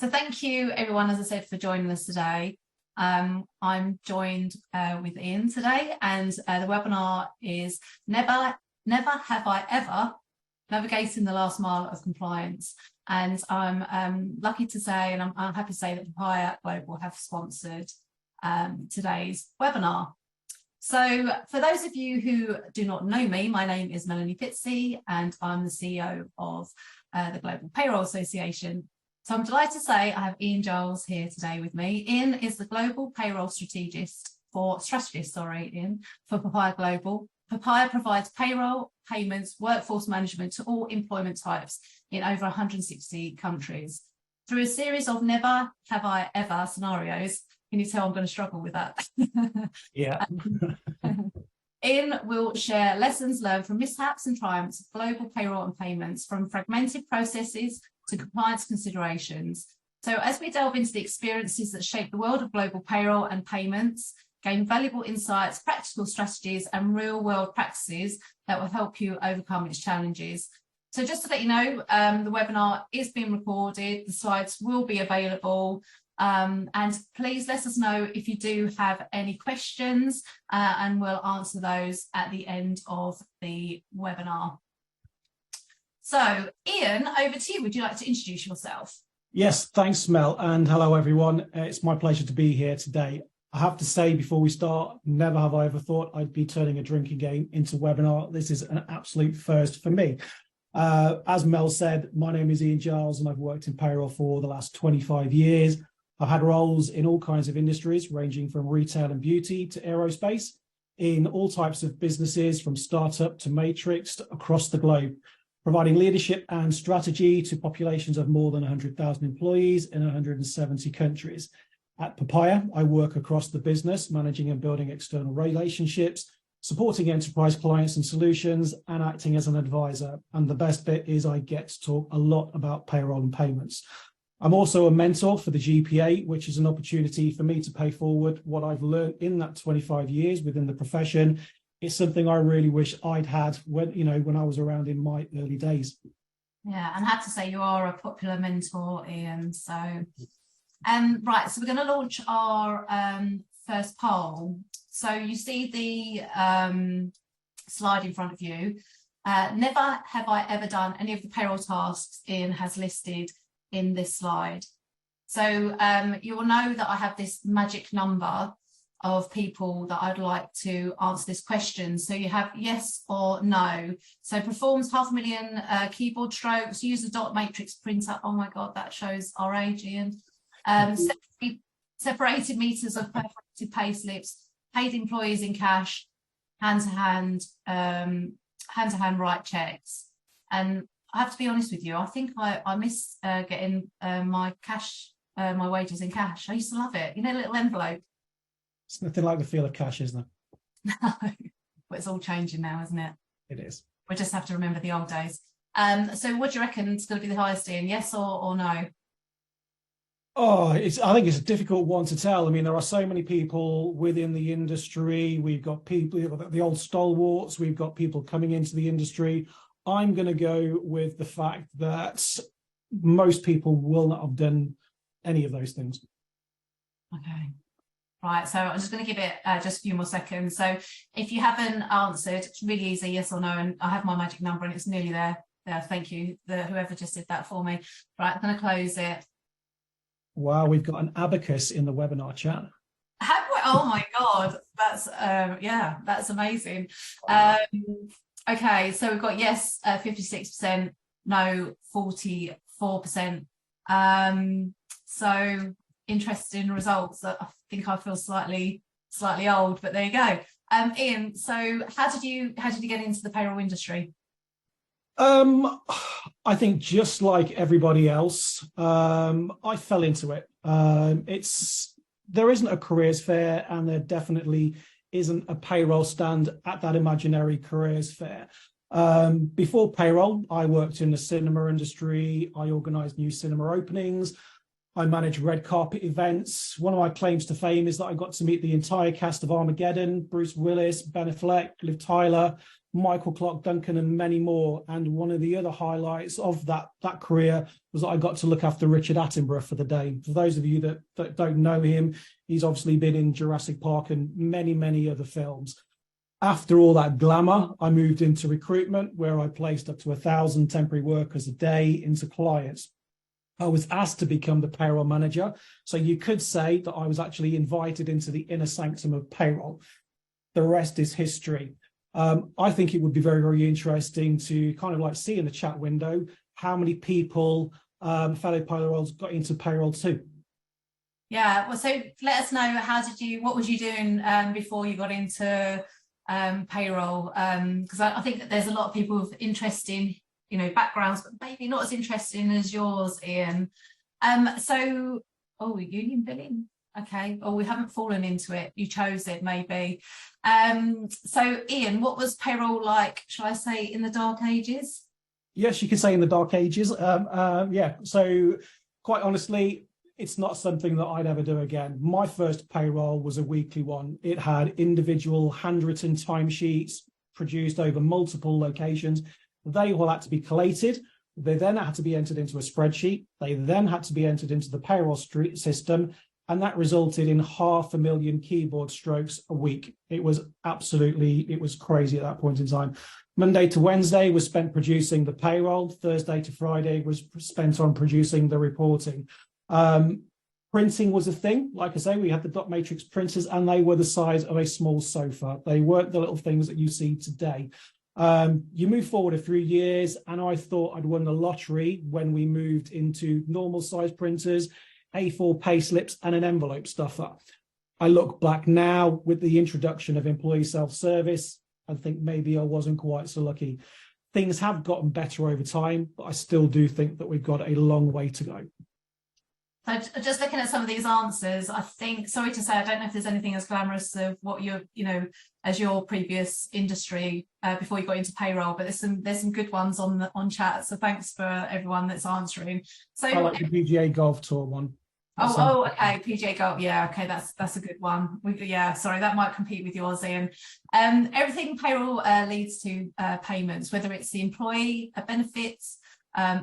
So thank you, everyone, as I said, for joining us today. I'm joined with Ian today, and the webinar is Never Have I Ever Navigating the Last Mile of Compliance. And I'm lucky to say, and I'm happy to say that Papaya Global have sponsored today's webinar. So for those of you who do not know me, my name is Melanie Fitzy, and I'm the CEO of the Global Payroll Association. So I'm delighted to say I have Ian Giles here today with me. Ian is the Global Payroll Strategist for Papaya Global. Papaya provides payroll, payments, workforce management to all employment types in over 160 countries. Through a series of never have I ever scenarios, can you tell I'm going to struggle with that? Yeah. Ian will share lessons learned from mishaps and triumphs of global payroll and payments, from fragmented processes to compliance considerations. So as we delve into the experiences that shape the world of global payroll and payments, gain valuable insights, practical strategies, and real-world practices that will help you overcome its challenges. So just to let you know, the webinar is being recorded. The slides will be available. And please let us know if you do have any questions, and we'll answer those at the end of the webinar. So, Ian, over to you. Would you like to introduce yourself? Yes, thanks, Mel, and hello, everyone. It's my pleasure to be here today. I have to say before we start, never have I ever thought I'd be turning a drinking game into webinar. This is an absolute first for me. As Mel said, my name is Ian Giles, and I've worked in payroll for the last 25 years. I've had roles in all kinds of industries, ranging from retail and beauty to aerospace, in all types of businesses, from startup to matrix across the globe, providing leadership and strategy to populations of more than 100,000 employees in 170 countries. At Papaya, I work across the business, managing and building external relationships, supporting enterprise clients and solutions, and acting as an advisor. And the best bit is I get to talk a lot about payroll and payments. I'm also a mentor for the GPA, which is an opportunity for me to pay forward what I've learned in that 25 years within the profession. It's something I really wish I'd had when I was around in my early days. Yeah, and I have to say you are a popular mentor, Ian. So, right, so we're going to launch our first poll. So you see the slide in front of you. Never have I ever done any of the payroll tasks Ian has listed in this slide. So you will know that I have this magic number of people that I'd like to answer this question. So you have yes or no. So performs 500,000 keyboard strokes, use a dot matrix printer. Oh my God, that shows our age, Ian. Separated meters of perforated pay slips, paid employees in cash, hand-to-hand write checks. And I have to be honest with you, I think I miss getting my wages in cash. I used to love it. You know, a little envelope. It's nothing like the feel of cash, isn't it? No, but it's all changing now, isn't it? It is. We just have to remember the old days. So what do you reckon is going to be the highest, Ian? Yes or no? Oh, I think it's a difficult one to tell. I mean, there are so many people within the industry. We've got people, the old stalwarts. We've got people coming into the industry. I'm going to go with the fact that most people will not have done any of those things. Okay. Right, so I'm just going to give it just a few more seconds. So if you haven't answered, it's really easy, yes or no, and I have my magic number and it's nearly there. Thank you, whoever just did that for me. Right, I'm going to close it. Wow, we've got an abacus in the webinar chat. Have we? Oh my God, that's that's amazing. Wow. Okay, so we've got yes, 56%, no, 44%. So interesting results. I think I feel slightly old, but there you go. Ian, so how did you get into the payroll industry? I think just like everybody else, I fell into it. There isn't a careers fair, and there definitely isn't a payroll stand at that imaginary careers fair. Before payroll, I worked in the cinema industry. I organised new cinema openings. I manage red carpet events. One of my claims to fame is that I got to meet the entire cast of Armageddon, Bruce Willis, Ben Affleck, Liv Tyler, Michael Clarke Duncan, and many more. And one of the other highlights of that career was that I got to look after Richard Attenborough for the day. For those of you that don't know him, he's obviously been in Jurassic Park and many, many other films. After all that glamour, I moved into recruitment, where I placed up to 1,000 temporary workers a day into clients. I was asked to become the payroll manager. So you could say that I was actually invited into the inner sanctum of payroll. The rest is history. I think it would be very, very interesting to kind of like see in the chat window how many people, fellow payrolls, got into payroll too. Yeah, well, so let us know, what was you doing before you got into payroll? Because I think that there's a lot of people with interesting backgrounds, but maybe not as interesting as yours, Ian. Union billing. Okay. Oh, we haven't fallen into it. You chose it, maybe. So Ian, what was payroll like, shall I say, in the dark ages? Yes, you could say in the dark ages. Yeah. So quite honestly, it's not something that I'd ever do again. My first payroll was a weekly one. It had individual handwritten timesheets produced over multiple locations. They all had to be collated. They then had to be entered into a spreadsheet. They then had to be entered into the payroll system. And that resulted in 500,000 keyboard strokes a week. It was crazy at that point in time. Monday to Wednesday was spent producing the payroll. Thursday to Friday was spent on producing the reporting. Printing was a thing. Like I say, we had the dot matrix printers, and they were the size of a small sofa. They weren't the little things that you see today. You move forward a few years, and I thought I'd won the lottery when we moved into normal size printers, A4 pay slips, and an envelope stuffer. I look back now with the introduction of employee self-service, I think maybe I wasn't quite so lucky. Things have gotten better over time, but I still do think that we've got a long way to go. So just looking at some of these answers, I think, sorry to say, I don't know if there's anything as glamorous of what you're, as your previous industry before you got into payroll, but there's some good ones on chat. So thanks for everyone that's answering. So I like the PGA Golf Tour one. Okay, PGA Golf, yeah, okay, that's a good one. Sorry, that might compete with yours, Ian. Everything payroll leads to payments, whether it's the employee, a benefits,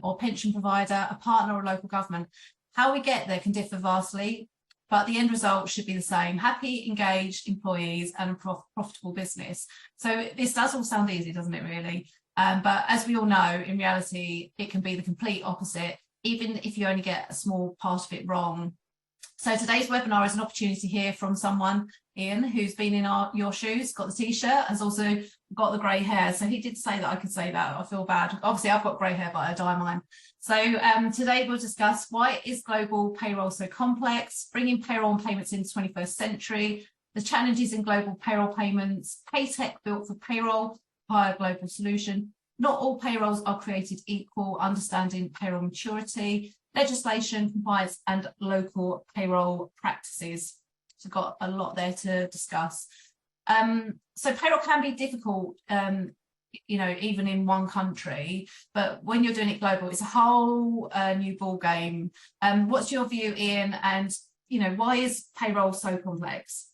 or pension provider, a partner, or local government. How we get there can differ vastly, but the end result should be the same: happy, engaged employees and a profitable business. So this does all sound easy, doesn't it, really? But as we all know, in reality, it can be the complete opposite, even if you only get a small part of it wrong. So today's webinar is an opportunity to hear from someone, Ian, who's been in your shoes, got the t-shirt, has also got the grey hair. So he did say that I could say that. I feel bad. Obviously, I've got grey hair, but I dye mine. So today we'll discuss why is global payroll so complex, bringing payroll and payments into the 21st century, the challenges in global payroll payments, Paytech built for payroll, Papaya Global solution. Not all payrolls are created equal, understanding payroll maturity, legislation, compliance, and local payroll practices. So we've got a lot there to discuss. So payroll can be difficult, even in one country, but when you're doing it global, it's a whole new ball game. What's your view, Ian? And why is payroll so complex?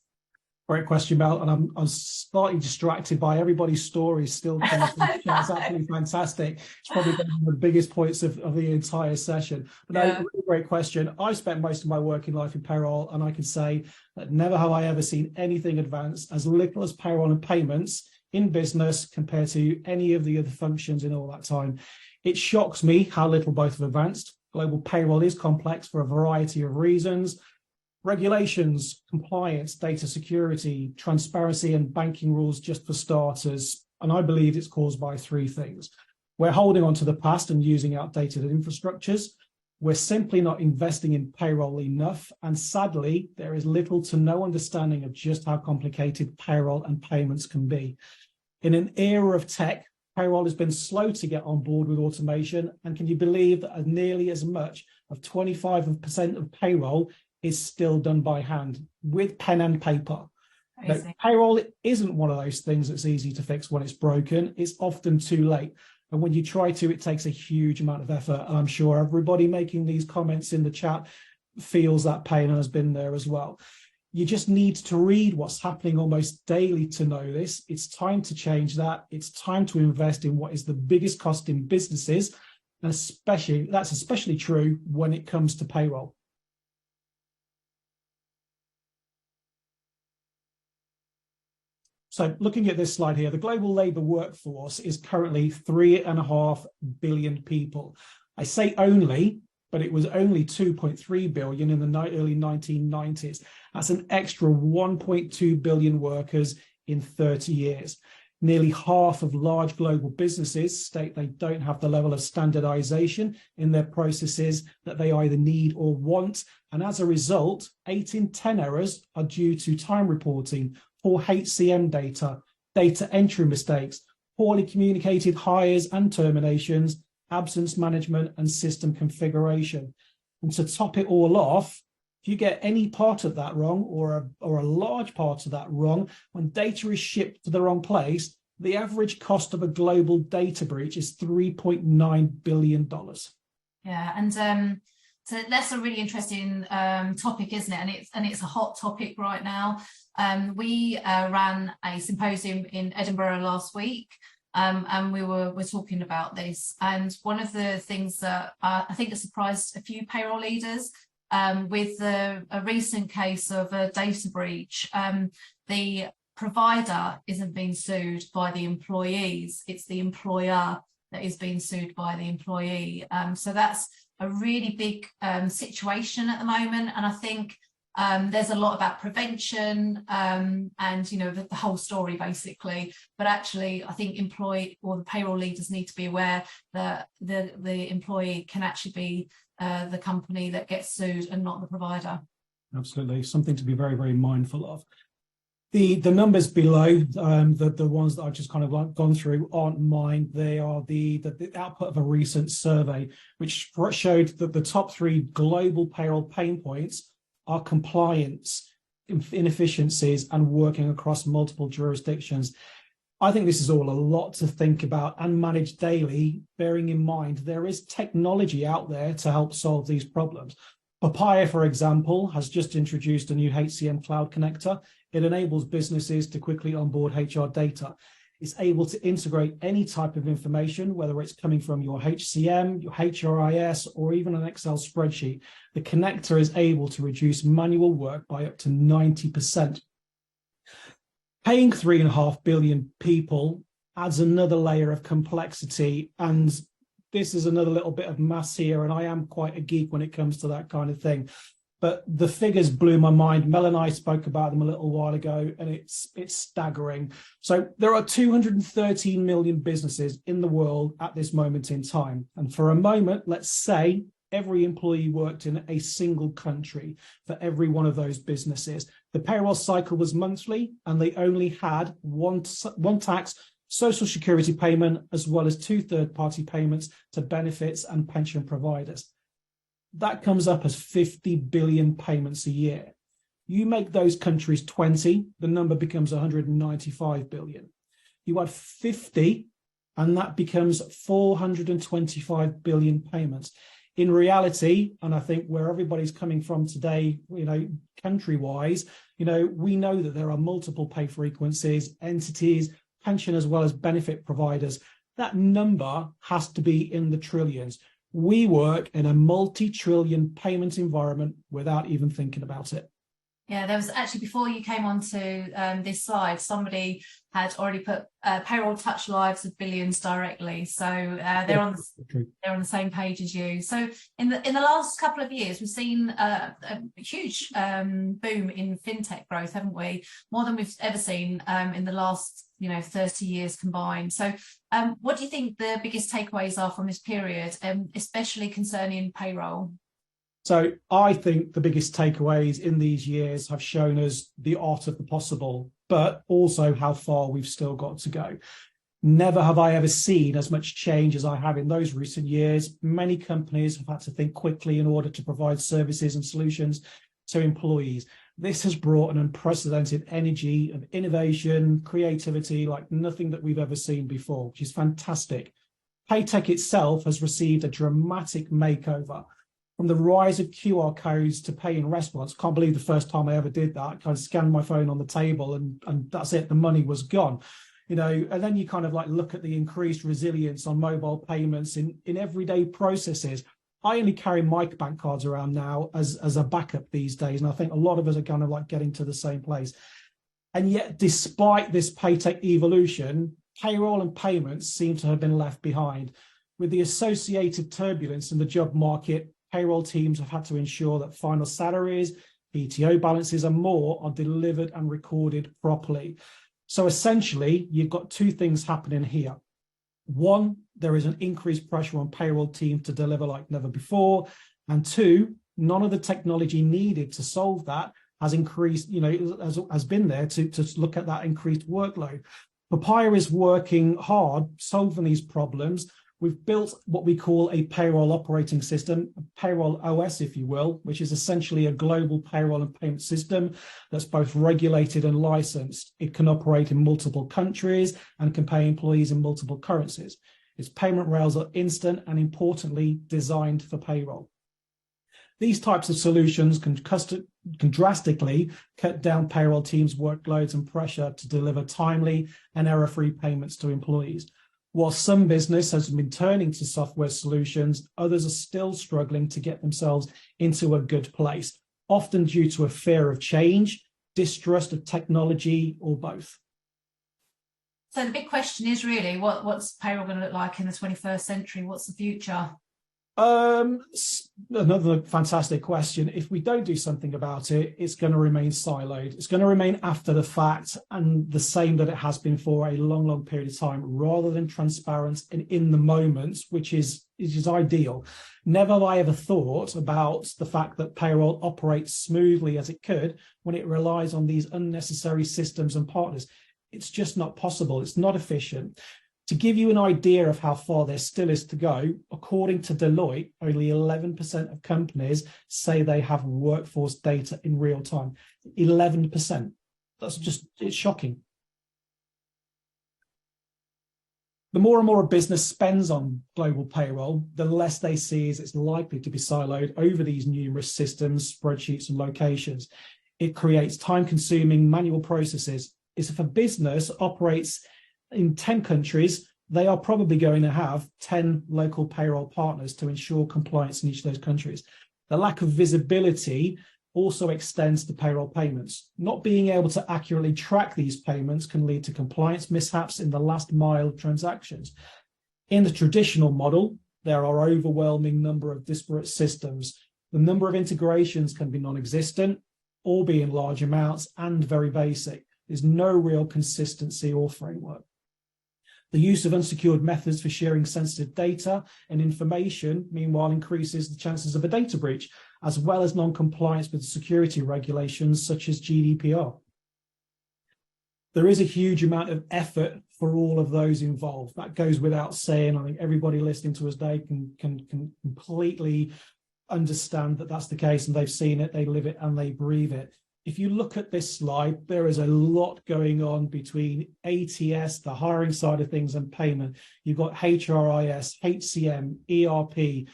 Great question, Mel. And I'm slightly distracted by everybody's stories still coming through. It's absolutely fantastic. It's probably one of the biggest points of the entire session. But no, really great question. I spent most of my working life in payroll, and I can say that never have I ever seen anything advanced as little as payroll and payments in business compared to any of the other functions in all that time. It shocks me how little both have advanced. Global payroll is complex for a variety of reasons. Regulations, compliance, data security, transparency, and banking rules, just for starters. And I believe it's caused by three things. We're holding on to the past and using outdated infrastructures. We're simply not investing in payroll enough. And sadly, there is little to no understanding of just how complicated payroll and payments can be. In an era of tech, payroll has been slow to get on board with automation. And can you believe that nearly as much of 25% of payroll is still done by hand with pen and paper? Now, payroll isn't one of those things that's easy to fix when it's broken. It's often too late. And when you try to, it takes a huge amount of effort. And I'm sure everybody making these comments in the chat feels that pain and has been there as well. You just need to read what's happening almost daily to know this. It's time to change that. It's time to invest in what is the biggest cost in businesses. And that's especially true when it comes to payroll. So looking at this slide here, the global labour workforce is currently 3.5 billion people. I say only, but it was only 2.3 billion in the early 1990s. That's an extra 1.2 billion workers in 30 years. Nearly half of large global businesses state they don't have the level of standardization in their processes that they either need or want. And as a result, 8 in 10 errors are due to time reporting, poor HCM data, data entry mistakes, poorly communicated hires and terminations, absence management, and system configuration. And to top it all off, if you get any part of that wrong or a large part of that wrong, when data is shipped to the wrong place, the average cost of a global data breach is $3.9 billion. Yeah, and so that's a really interesting topic, isn't it? And it's a hot topic right now. We ran a symposium in Edinburgh last week, and we're talking about this. And one of the things that I think has surprised a few payroll leaders with a recent case of a data breach, the provider isn't being sued by the employees, it's the employer that is being sued by the employee. So that's a really big situation at the moment, and I think there's a lot about prevention and the whole story basically, but actually I think the payroll leaders need to be aware that the employee can actually be the company that gets sued and not the provider. Absolutely, something to be very, very mindful of. The numbers below, the ones that I've just kind of gone through, aren't mine. They are the output of a recent survey, which showed that the top 3 global payroll pain points are compliance, inefficiencies, and working across multiple jurisdictions. I think this is all a lot to think about and manage daily, bearing in mind there is technology out there to help solve these problems. Papaya, for example, has just introduced a new HCM cloud connector. It enables businesses to quickly onboard HR data. It's able to integrate any type of information, whether it's coming from your HCM, your HRIS, or even an Excel spreadsheet. The connector is able to reduce manual work by up to 90%. Paying 3.5 billion people adds another layer of complexity, and this is another little bit of maths here, and I am quite a geek when it comes to that kind of thing. But the figures blew my mind. Mel and I spoke about them a little while ago, and it's staggering. So there are 213 million businesses in the world at this moment in time. And for a moment, let's say every employee worked in a single country for every one of those businesses. The payroll cycle was monthly, and they only had one tax, social security payment, as well as 2 third-party payments to benefits and pension providers. That comes up as 50 billion payments a year. You make those countries 20, the number becomes 195 billion. You add 50, and that becomes 425 billion payments. In reality, and I think where everybody's coming from today, country-wise, we know that there are multiple pay frequencies, entities, pension as well as benefit providers. That number has to be in the trillions. We work in a multi-trillion payment environment without even thinking about it. Yeah, there was actually, before you came onto this slide, somebody had already put payroll touch lives of billions directly. So they're on the same page as you. So in the last couple of years, we've seen a huge boom in fintech growth, haven't we? More than we've ever seen in the last 30 years combined. So what do you think the biggest takeaways are from this period, especially concerning payroll? So I think the biggest takeaways in these years have shown us the art of the possible, but also how far we've still got to go. Never have I ever seen as much change as I have in those recent years. Many companies have had to think quickly in order to provide services and solutions to employees. This has brought an unprecedented energy of innovation, creativity like nothing that we've ever seen before, which is fantastic. Paytech itself has received a dramatic makeover. From the rise of QR codes to pay in restaurants, can't believe the first time I ever did that. I kind of scanned my phone on the table and that's it, the money was gone. You know, and then you kind of like look at the increased resilience on mobile payments in everyday processes. I only carry my bank cards around now as a backup these days. And I think a lot of us are kind of like getting to the same place. And yet, despite this Paytech evolution, payroll and payments seem to have been left behind. With the associated turbulence in the job market, payroll teams have had to ensure that final salaries, PTO balances, and more are delivered and recorded properly. So essentially, you've got two things happening here. One, there is an increased pressure on payroll teams to deliver like never before. And two, none of the technology needed to solve that has increased, you know, has been there to look at that increased workload. Papaya is working hard solving these problems. We've built what we call a payroll operating system, a payroll OS, if you will, which is essentially a global payroll and payment system that's both regulated and licensed. It can operate in multiple countries and can pay employees in multiple currencies. Its payment rails are instant and, importantly, designed for payroll. These types of solutions can drastically cut down payroll teams' workloads and pressure to deliver timely and error-free payments to employees. While some business has been turning to software solutions, others are still struggling to get themselves into a good place, often due to a fear of change, distrust of technology, or both. So the big question is really, what's payroll going to look like in the 21st century? What's the future? Another fantastic question. If we don't do something about it, it's going to remain siloed. It's going to remain after the fact and the same that it has been for a long, long period of time, rather than transparent and in the moment, which is ideal. Never have I ever thought about the fact that payroll operates smoothly as it could when it relies on these unnecessary systems and partners. It's just not possible. It's not efficient. To give you an idea of how far there still is to go, according to Deloitte, only 11% of companies say they have workforce data in real time. 11%. It's shocking. The more and more a business spends on global payroll, the less they see is it's likely to be siloed over these numerous systems, spreadsheets, and locations. It creates time-consuming manual processes. If a business operates in 10 countries, they are probably going to have 10 local payroll partners to ensure compliance in each of those countries. The lack of visibility also extends to payroll payments. Not being able to accurately track these payments can lead to compliance mishaps in the last mile of transactions. In the traditional model, there are an overwhelming number of disparate systems. The number of integrations can be non-existent, or be in large amounts and very basic. There's no real consistency or framework. The use of unsecured methods for sharing sensitive data and information, meanwhile, increases the chances of a data breach, as well as non-compliance with security regulations such as GDPR. There is a huge amount of effort for all of those involved. That goes without saying. I think everybody listening to us today can completely understand that that's the case, and they've seen it, they live it, and they breathe it. If you look at this slide, there is a lot going on between ATS, the hiring side of things, and payment. You've got HRIS, HCM, ERP,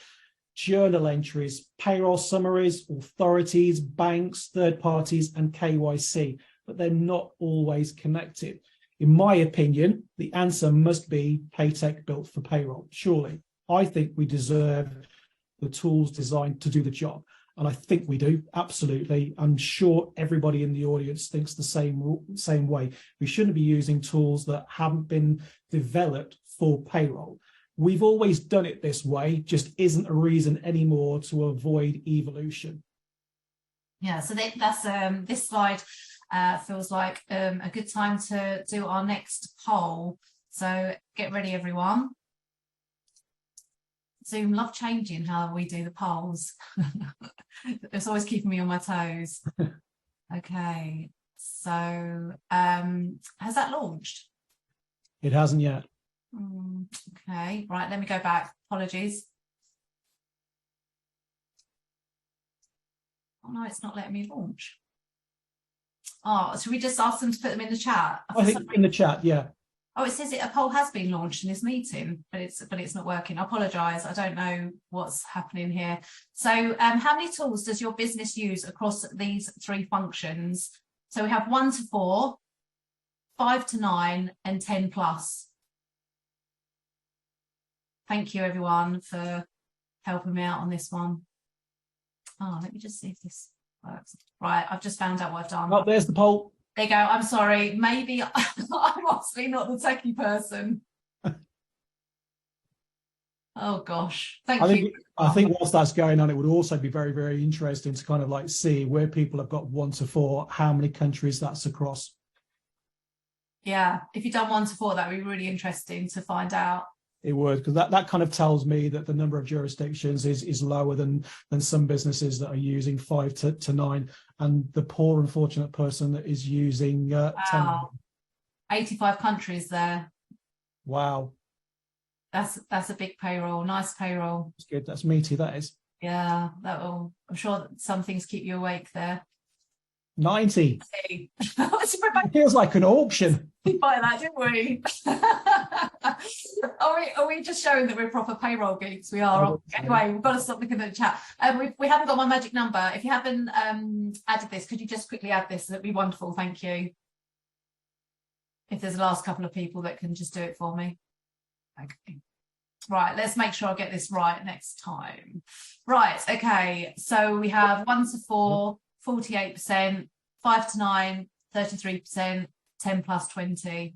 journal entries, payroll summaries, authorities, banks, third parties, and KYC, but they're not always connected. In my opinion, the answer must be Paytech built for payroll. Surely, I think we deserve the tools designed to do the job. And I think we do, absolutely. I'm sure everybody in the audience thinks the same way. We shouldn't be using tools that haven't been developed for payroll. We've always done it this way, just isn't a reason anymore to avoid evolution. Yeah, so that's this slide feels like a good time to do our next poll. So get ready, everyone. Zoom love changing how we do the polls. It's always keeping me on my toes. Okay, so has that launched? It hasn't yet. Okay, right, let me go back. Apologies. Oh no, it's not letting me launch. Oh, should we just ask them to put them in the chat? I think in the chat, yeah. Oh, it says a poll has been launched in this meeting, but it's not working. I apologise. I don't know what's happening here. So how many tools does your business use across these three functions? So we have 1 to 4, 5 to 9, and 10 plus. Thank you everyone for helping me out on this one. Oh, let me just see if this works. Right, I've just found out what I've done. Oh, there's the poll. There you go. I'm sorry. Maybe I'm obviously not the techie person. Oh gosh. Thank you. I think whilst that's going on, it would also be very, very interesting to kind of like see where people have got 1 to 4, how many countries that's across. Yeah, if you've done 1 to 4, that would be really interesting to find out. It would, because that kind of tells me that the number of jurisdictions is lower than some businesses that are using 5 to 9, and the poor unfortunate person that is using 10. 85 countries there. Wow, that's a big payroll. Nice payroll. that's good. That's meaty. That is. Yeah, that will. I'm sure that some things keep you awake there. 90. It feels like an auction. We buy that, didn't we? Are we just showing that we're proper payroll geeks? We are. Anyway, we've got to stop looking at the chat. We haven't got my magic number. If you haven't added this, could you just quickly add this? That'd be wonderful. Thank you. If there's the last couple of people that can just do it for me. Okay. Right, let's make sure I get this right next time. Right, okay. So we have 1 to 4, 48%, 5 to 9, 33%, 10 plus 20.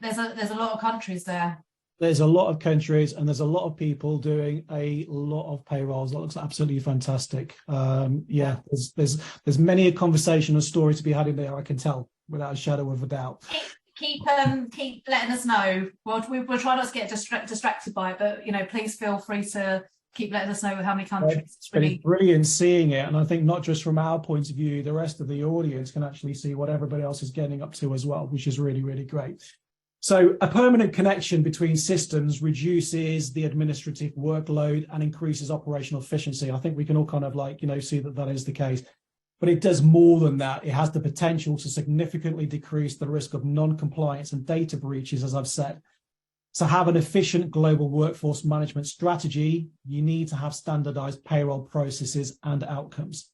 There's a lot of countries there. There's a lot of countries, and there's a lot of people doing a lot of payrolls. That looks absolutely fantastic. Yeah, there's many a conversation and story to be had in there. I can tell without a shadow of a doubt. Keep letting us know. We'll try not to get distracted by it, but please feel free to keep letting us know how many countries. It's really brilliant seeing it, and I think not just from our point of view, the rest of the audience can actually see what everybody else is getting up to as well, which is really, really great. So a permanent connection between systems reduces the administrative workload and increases operational efficiency. I think we can all kind of see that is the case. But it does more than that. It has the potential to significantly decrease the risk of non-compliance and data breaches, as I've said. To have an efficient global workforce management strategy, you need to have standardized payroll processes and outcomes.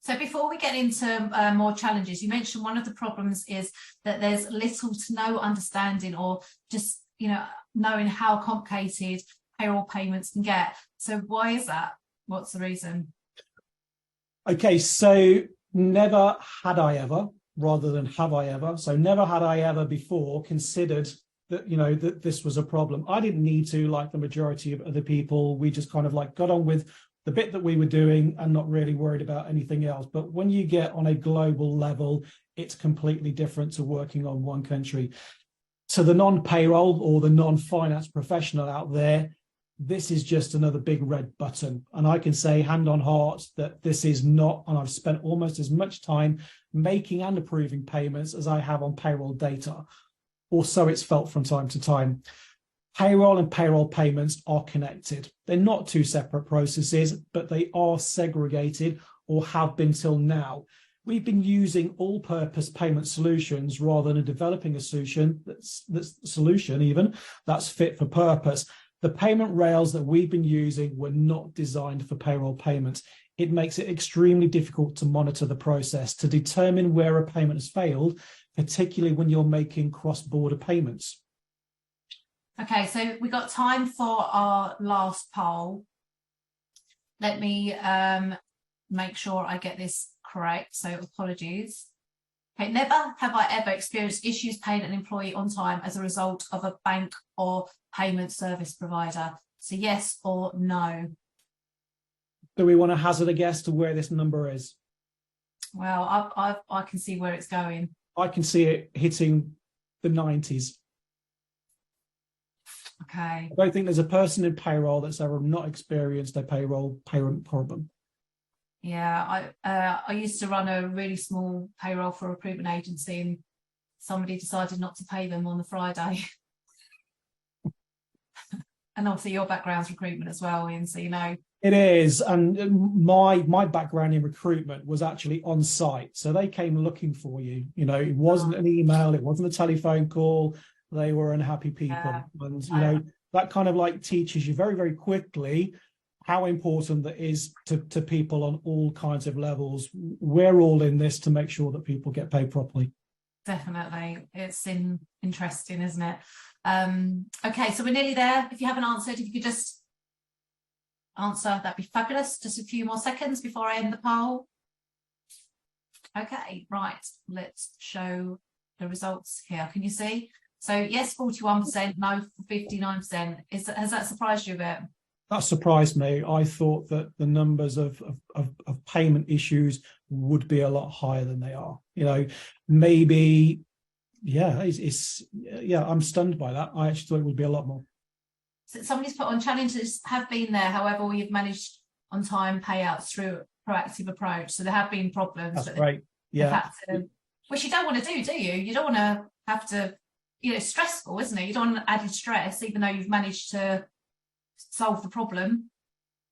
So before we get into more challenges, you mentioned one of the problems is that there's little to no understanding or just, knowing how complicated payroll payments can get. So why is that? What's the reason? Okay, so never had I ever, rather than have I ever. So never had I ever before considered that, that this was a problem. I didn't need to, like the majority of other people. We just kind of got on with the bit that we were doing and not really worried about anything else. But when you get on a global level, it's completely different to working on one country. To the non-payroll or the non-finance professional out there, this is just another big red button. And I can say hand on heart that this is not, and I've spent almost as much time making and approving payments as I have on payroll data, or so it's felt from time to time. Payroll and payroll payments are connected. They're not two separate processes, but they are segregated or have been till now. We've been using all-purpose payment solutions rather than developing a solution that's fit for purpose. The payment rails that we've been using were not designed for payroll payments. It makes it extremely difficult to monitor the process, to determine where a payment has failed, particularly when you're making cross-border payments. Okay, so we got time for our last poll. Let me make sure I get this correct. So apologies. Okay, never have I ever experienced issues paying an employee on time as a result of a bank or payment service provider. So yes or no? Do we want to hazard a guess to where this number is? Well, I can see where it's going. I can see it hitting the 90s. Okay. I don't think there's a person in payroll that's ever not experienced a payroll payment problem. Yeah, I used to run a really small payroll for a recruitment agency, and somebody decided not to pay them on the Friday. And obviously your background's recruitment as well, Ian, so you know. It is, and my background in recruitment was actually on site, so they came looking for you. You know, it wasn't an email, it wasn't a telephone call. They were unhappy people, and you know that kind of like teaches you very, very quickly how important that is to people on all kinds of levels. We're all in this to make sure that people get paid properly. Definitely, it's interesting, isn't it? Okay, so we're nearly there. If you haven't answered, if you could just answer, that'd be fabulous. Just a few more seconds before I end the poll. Okay, right, let's show the results here. Can you see? So yes, 41%, no, 59%. Has that surprised you a bit? That surprised me. I thought that the numbers of payment issues would be a lot higher than they are. You know, maybe, yeah, yeah, I'm stunned by that. I actually thought it would be a lot more. So somebody's put on challenges have been there. However, we've managed on time payouts through a proactive approach. So there have been problems. That's right. Yeah. Which you don't want to do you? You don't want to have to, you know, it's stressful, isn't it? You don't want added stress, even though you've managed to solve the problem.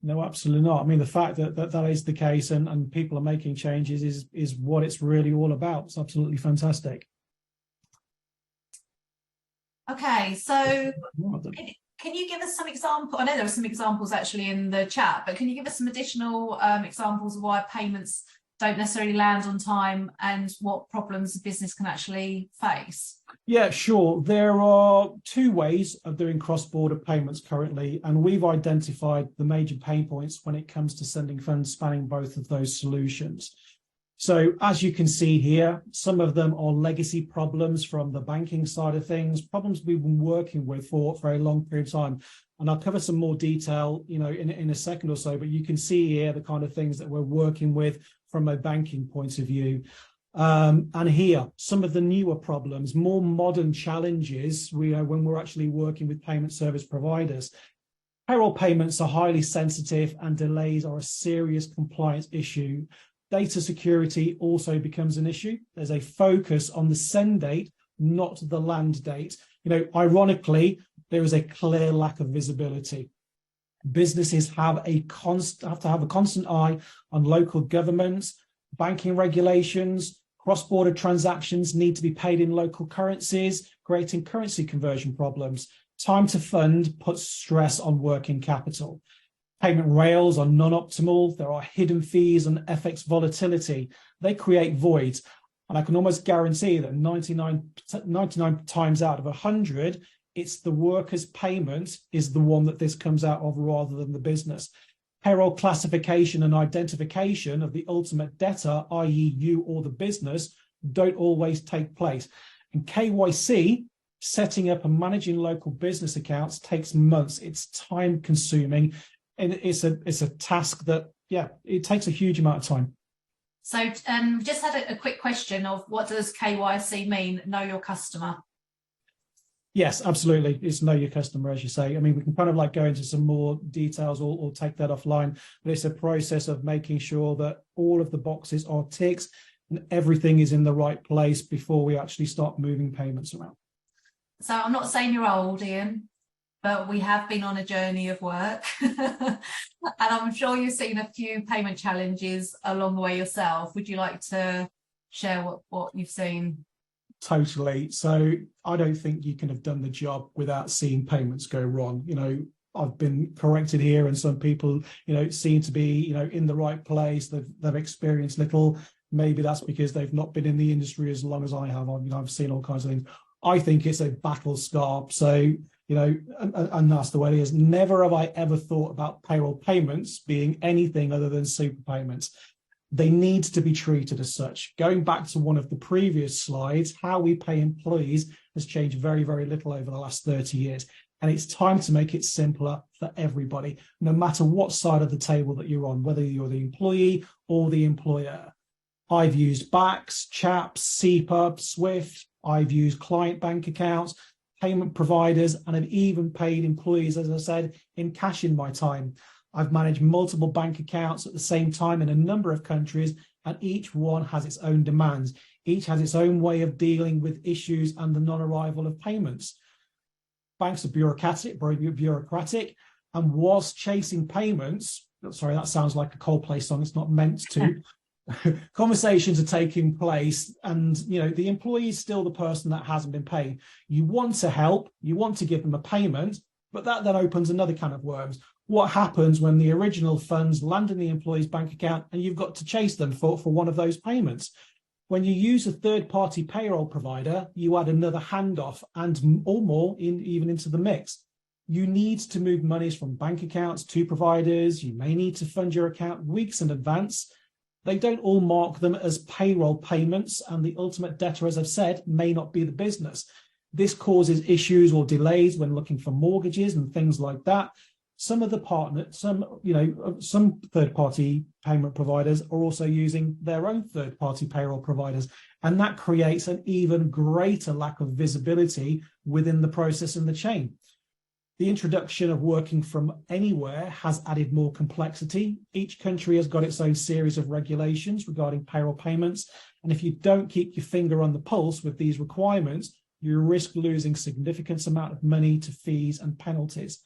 No, absolutely not. I mean, the fact that is the case and people are making changes is what it's really all about. It's absolutely fantastic. Okay, so can you give us some example? I know there are some examples actually in the chat, but can you give us some additional examples of why payments don't necessarily land on time and what problems the business can actually face? Yeah, sure. There are two ways of doing cross-border payments currently, and we've identified the major pain points when it comes to sending funds spanning both of those solutions. So as you can see here, some of them are legacy problems from the banking side of things, problems we've been working with for a long period of time. And I'll cover some more detail, you know, in a second or so, but you can see here the kind of things that we're working with from a banking point of view. And here, some of the newer problems, more modern challenges when we're actually working with payment service providers. Payroll payments are highly sensitive and delays are a serious compliance issue. Data security also becomes an issue. There's a focus on the send date, not the land date. You know, ironically, there is a clear lack of visibility. Businesses have to have a constant eye on local governments, banking regulations, cross-border transactions need to be paid in local currencies, creating currency conversion problems. Time to fund puts stress on working capital. Payment rails are non-optimal. There are hidden fees and FX volatility. They create voids. And I can almost guarantee that 99 times out of 100, it's the worker's payment is the one that this comes out of rather than the business. Payroll classification and identification of the ultimate debtor, i.e. you or the business, don't always take place. And KYC, setting up and managing local business accounts, takes months. It's time consuming. And it's a task that, yeah, it takes a huge amount of time. So just had a quick question of what does KYC mean, know your customer? Yes, absolutely. It's know your customer, as you say. I mean, we can kind of like go into some more details or take that offline, but it's a process of making sure that all of the boxes are ticked and everything is in the right place before we actually start moving payments around. So I'm not saying you're old, Ian, but we have been on a journey of work. And I'm sure you've seen a few payment challenges along the way yourself. Would you like to share what you've seen? Totally. So I don't think you can have done the job without seeing payments go wrong. You know, I've been corrected here and some people, you know, seem to be, you know, in the right place. They've experienced little. Maybe that's because they've not been in the industry as long as I have. I've seen all kinds of things. I think it's a battle scar. So, you know, and that's the way it is. Never have I ever thought about payroll payments being anything other than super payments. They need to be treated as such. Going back to one of the previous slides, how we pay employees has changed very, very little over the last 30 years. And it's time to make it simpler for everybody, no matter what side of the table that you're on, whether you're the employee or the employer. I've used BACS, CHAPS, CPUB, SWIFT. I've used client bank accounts, payment providers, and I've even paid employees, as I said, in cash in my time. I've managed multiple bank accounts at the same time in a number of countries, and each one has its own demands. Each has its own way of dealing with issues and the non-arrival of payments. Banks are bureaucratic, and whilst chasing payments, sorry, that sounds like a Coldplay song, it's not meant to. Conversations are taking place, and the employee is still the person that hasn't been paid. You want to help, you want to give them a payment, but that then opens another can of worms. What happens when the original funds land in the employee's bank account and you've got to chase them for one of those payments? When you use a third-party payroll provider, you add another handoff and or more even into the mix. You need to move monies from bank accounts to providers. You may need to fund your account weeks in advance. They don't all mark them as payroll payments, and the ultimate debtor, as I've said, may not be the business. This causes issues or delays when looking for mortgages and things like that. Some of the partners, some third-party payment providers are also using their own third-party payroll providers, and that creates an even greater lack of visibility within the process and the chain. The introduction of working from anywhere has added more complexity. Each country has got its own series of regulations regarding payroll payments, and if you don't keep your finger on the pulse with these requirements, you risk losing significant amount of money to fees and penalties.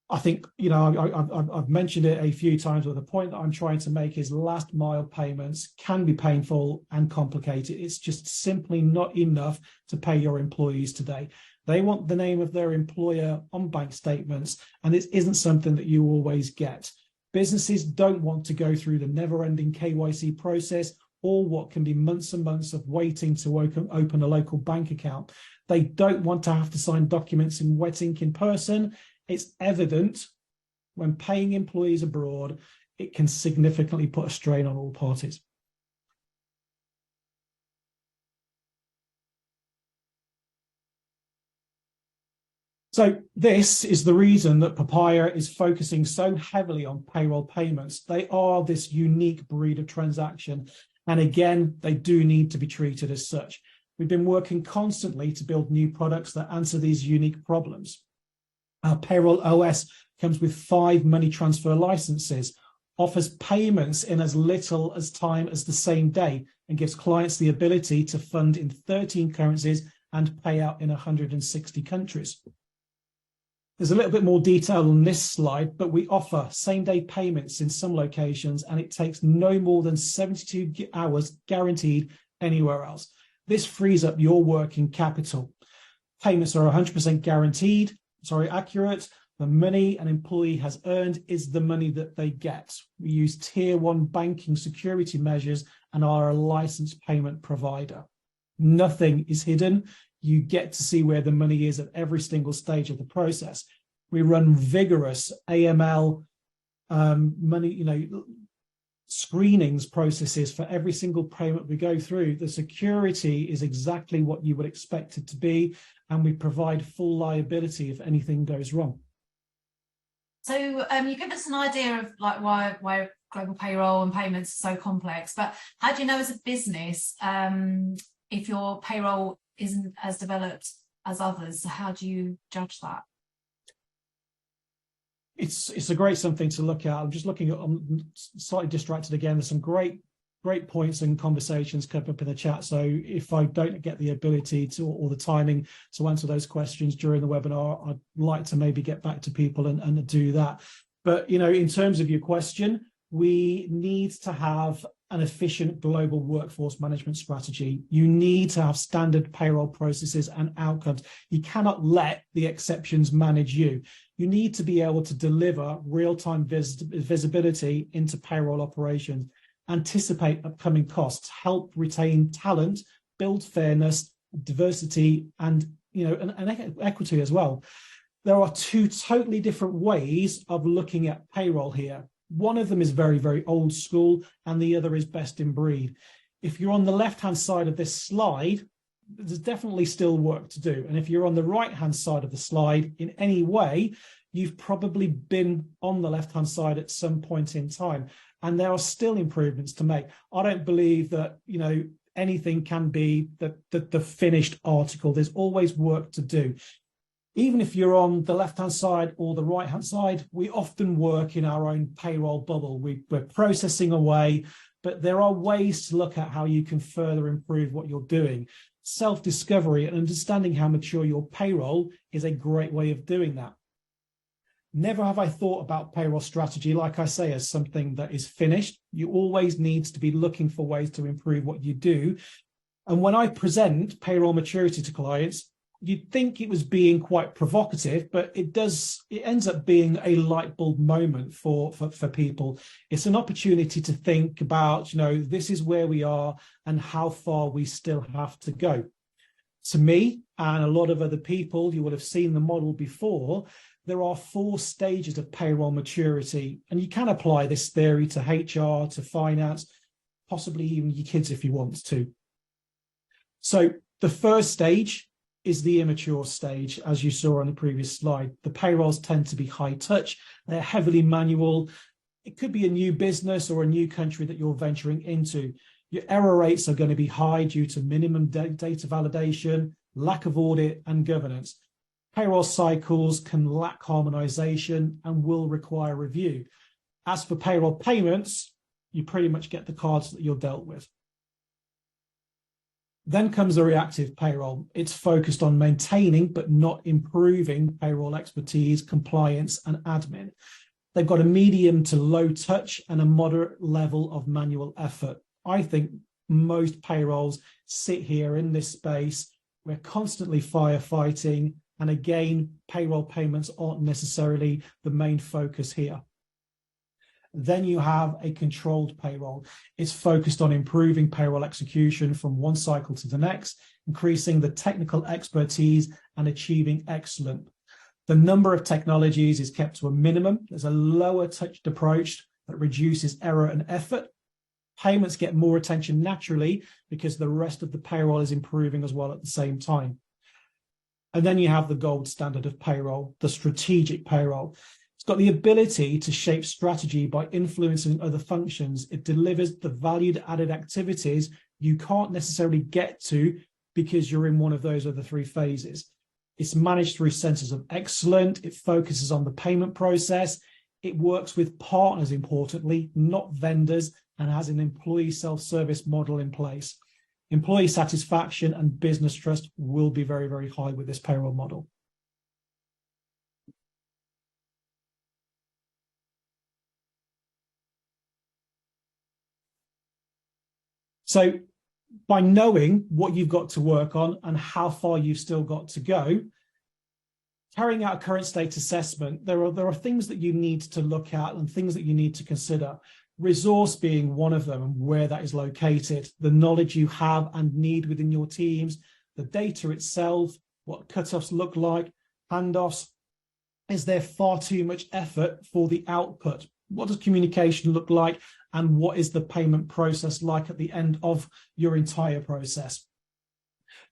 I think, I've mentioned it a few times, but the point that I'm trying to make is last mile payments can be painful and complicated. It's just simply not enough to pay your employees today. They want the name of their employer on bank statements, and this isn't something that you always get. Businesses don't want to go through the never-ending KYC process or what can be months and months of waiting to open a local bank account. They don't want to have to sign documents in wet ink in person. It's evident when paying employees abroad, it can significantly put a strain on all parties. So this is the reason that Papaya is focusing so heavily on payroll payments. They are this unique breed of transaction. And again, they do need to be treated as such. We've been working constantly to build new products that answer these unique problems. Our Payroll OS comes with 5 money transfer licenses, offers payments in as little as time as the same day, and gives clients the ability to fund in 13 currencies and pay out in 160 countries. There's a little bit more detail on this slide, but we offer same-day payments in some locations, and it takes no more than 72 hours guaranteed anywhere else. This frees up your working capital. Payments are 100% accurate. The money an employee has earned is the money that they get. We use tier 1 banking security measures and are a licensed payment provider. Nothing is hidden. You get to see where the money is at every single stage of the process. We run vigorous AML screenings processes for every single payment we go through. The security is exactly what you would expect it to be, and we provide full liability if anything goes wrong. So you give us an idea of like why global payroll and payments are so complex, but how do you know as a business if your payroll isn't as developed as others? So how do you judge that? It's a great something to look at. I'm just looking at, I'm slightly distracted again. There's some great points and conversations come up in the chat. So if I don't get the ability to or the timing to answer those questions during the webinar, I'd like to maybe get back to people and do that. But in terms of your question, we need to have an efficient global workforce management strategy. You need to have standard payroll processes and outcomes. You cannot let the exceptions manage you. You need to be able to deliver real-time visibility into payroll operations, anticipate upcoming costs, help retain talent, build fairness, diversity, and equity as well. There are 2 totally different ways of looking at payroll here. One of them is very, very old school, and the other is best in breed. If you're on the left-hand side of this slide, there's definitely still work to do. And if you're on the right-hand side of the slide in any way, you've probably been on the left-hand side at some point in time. And there are still improvements to make. I don't believe that, anything can be the finished article. There's always work to do. Even if you're on the left-hand side or the right-hand side, we often work in our own payroll bubble. We're processing away, but there are ways to look at how you can further improve what you're doing. Self-discovery and understanding how mature your payroll is a great way of doing that. Never have I thought about payroll strategy, like I say, as something that is finished. You always need to be looking for ways to improve what you do. And when I present payroll maturity to clients, you'd think it was being quite provocative, but it ends up being a light bulb moment for people. It's an opportunity to think about, this is where we are and how far we still have to go. To me and a lot of other people, you would have seen the model before, there are 4 stages of payroll maturity, and you can apply this theory to HR, to finance, possibly even your kids if you want to. So the first stage is the immature stage, as you saw on the previous slide. The payrolls tend to be high touch. They're heavily manual. It could be a new business or a new country that you're venturing into. Your error rates are going to be high due to minimum data validation, lack of audit and governance. Payroll cycles can lack harmonization and will require review. As for payroll payments, you pretty much get the cards that you're dealt with. Then comes the reactive payroll. It's focused on maintaining but not improving payroll expertise, compliance, and admin. They've got a medium to low touch and a moderate level of manual effort. I think most payrolls sit here in this space. We're constantly firefighting. And again, payroll payments aren't necessarily the main focus here. Then you have a controlled payroll. It's focused on improving payroll execution from one cycle to the next, increasing the technical expertise and achieving excellence. The number of technologies is kept to a minimum. There's a lower touched approach that reduces error and effort. Payments get more attention naturally because the rest of the payroll is improving as well at the same time. And then you have the gold standard of payroll, the strategic payroll. It's got the ability to shape strategy by influencing other functions. It delivers the valued added activities you can't necessarily get to because you're in one of those other 3 phases. It's managed through centers of excellence. It focuses on the payment process. It works with partners, importantly, not vendors, and has an employee self-service model in place. Employee satisfaction and business trust will be very, very high with this payroll model. So by knowing what you've got to work on and how far you've still got to go, carrying out a current state assessment, there are things that you need to look at and things that you need to consider. Resource being one of them, and where that is located, the knowledge you have and need within your teams, the data itself, what cutoffs look like, handoffs. Is there far too much effort for the output? What does communication look like? And what is the payment process like at the end of your entire process?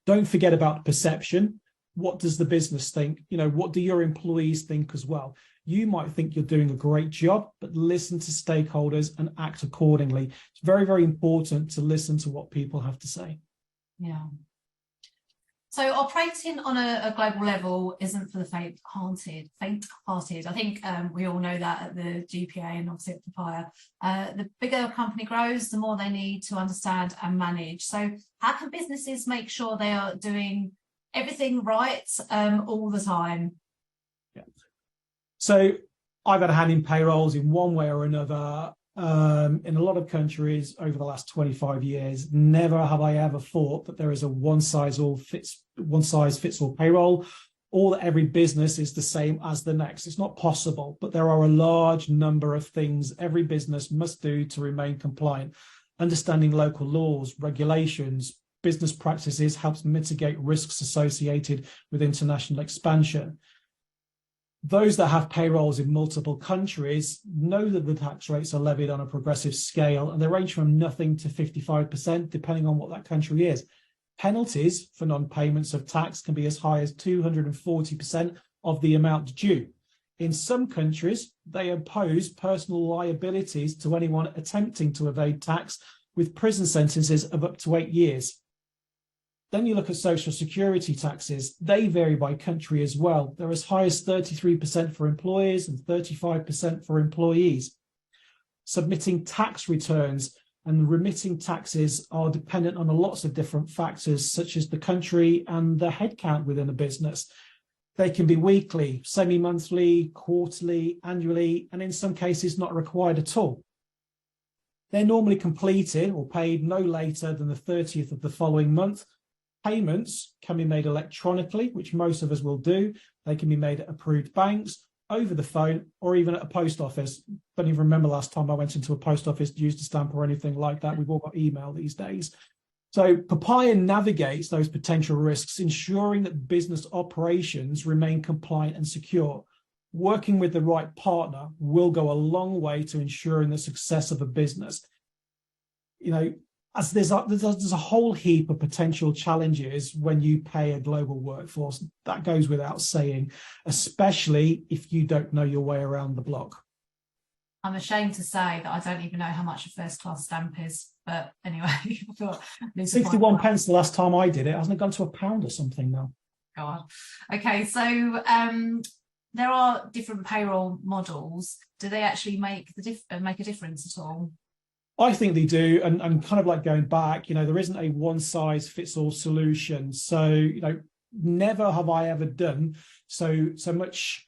Don't forget about perception. What does the business think? What do your employees think as well? You might think you're doing a great job, but listen to stakeholders and act accordingly. It's very, very important to listen to what people have to say. Yeah. So operating on a global level isn't for the faint-hearted. I think we all know that at the GPA and obviously at Papaya. The bigger a company grows, the more they need to understand and manage. So how can businesses make sure they are doing everything right all the time? Yeah. So I've had a hand in payrolls in one way or another in a lot of countries over the last 25 years. Never have I ever thought that there is a one size fits all payroll, or that every business is the same as the next. It's not possible, but there are a large number of things every business must do to remain compliant. Understanding local laws, regulations, business practices helps mitigate risks associated with international expansion. Those that have payrolls in multiple countries know that the tax rates are levied on a progressive scale, and they range from nothing to 55%, depending on what that country is. Penalties for non-payments of tax can be as high as 240% of the amount due. In some countries, they impose personal liabilities to anyone attempting to evade tax, with prison sentences of up to 8 years. Then you look at social security taxes. They vary by country as well. They're as high as 33% for employers and 35% for employees. Submitting tax returns And remitting taxes are dependent on lots of different factors, such as the country and the headcount within a business. They can be weekly, semi-monthly, quarterly, annually, and in some cases not required at all. They're normally completed or paid no later than the 30th of the following month. Payments can be made electronically, which most of us will do. They can be made at approved banks, over the phone, or even at a post office. Don't even remember last time I went into a post office to use a stamp or anything like that. We've all got email these days. So Papaya navigates those potential risks, ensuring that business operations remain compliant and secure. Working with the right partner will go a long way to ensuring the success of a business. You know, as there's a whole heap of potential challenges when you pay a global workforce. That goes without saying, especially if you don't know your way around the block. I'm ashamed to say that I don't even know how much a first class stamp is, but anyway, I thought 61 pence the last time I did it. Hasn't it gone to £1 or something now? God. Okay, so there are different payroll models. Do they actually make a difference at all? I think they do, and kind of like going back, you know, there isn't a one size fits all solution. So, you know, never have I ever done so much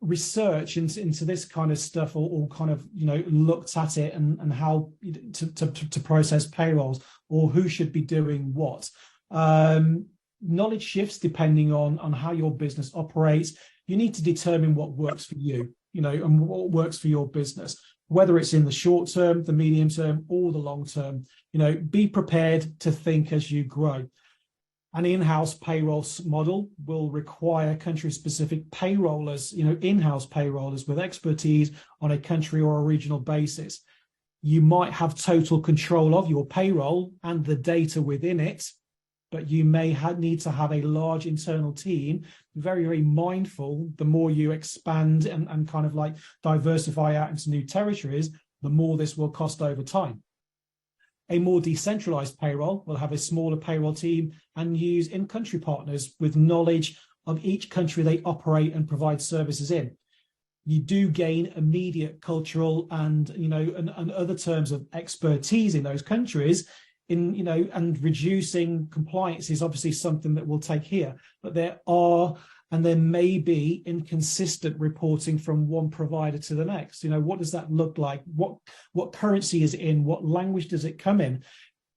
research into this kind of stuff, or kind of, you know, looked at it and how to process payrolls, or who should be doing what. Knowledge shifts depending on how your business operates. You need to determine what works for you, you know, and what works for your business, whether it's in the short term, the medium term, or the long term. You know, be prepared to think as you grow. An in-house payroll model will require country-specific payrollers, you know, in-house payrollers with expertise on a country or a regional basis. You might have total control of your payroll and the data within it, but you may need to have a large internal team, very, very mindful. The more you expand and kind of like diversify out into new territories, the more this will cost over time. A more decentralized payroll will have a smaller payroll team and use in-country partners with knowledge of each country they operate and provide services in. You do gain immediate cultural and, you know, and other terms of expertise in those countries. In, you know, and reducing compliance is obviously something that we'll take here, but there may be inconsistent reporting from one provider to the next. You know, what does that look like? What currency is it in? What language does it come in?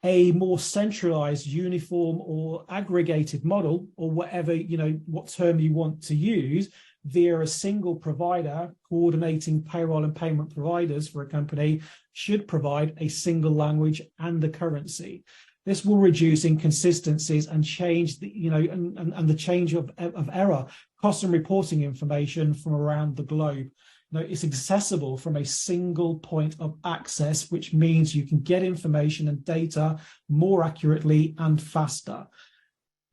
A more centralized, uniform, or aggregated model, or whatever, you know, what term you want to use, via a single provider coordinating payroll and payment providers for a company, should provide a single language and the currency. This will reduce inconsistencies and change the, you know, and the change of error, cost and reporting information from around the globe. You know, it's accessible from a single point of access, which means you can get information and data more accurately and faster.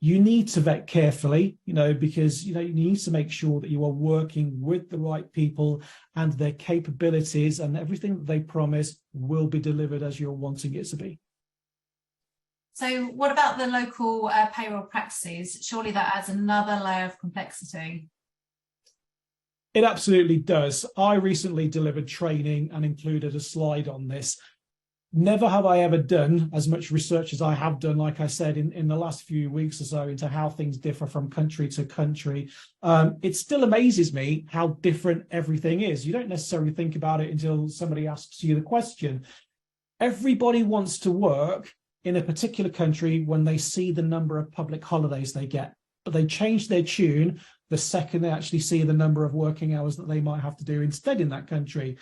You need to vet carefully, you know, because, you know, you need to make sure that you are working with the right people and their capabilities, and everything that they promise will be delivered as you're wanting it to be. So what about the local payroll practices? Surely that adds another layer of complexity. It absolutely does. I recently delivered training and included a slide on this. Never have I ever done as much research as I have done, like I said, in the last few weeks or so, into how things differ from country to country. It still amazes me how different everything is. You don't necessarily think about it until somebody asks you the question. Everybody wants to work in a particular country when they see the number of public holidays they get, but they change their tune the second they actually see the number of working hours that they might have to do instead in that country.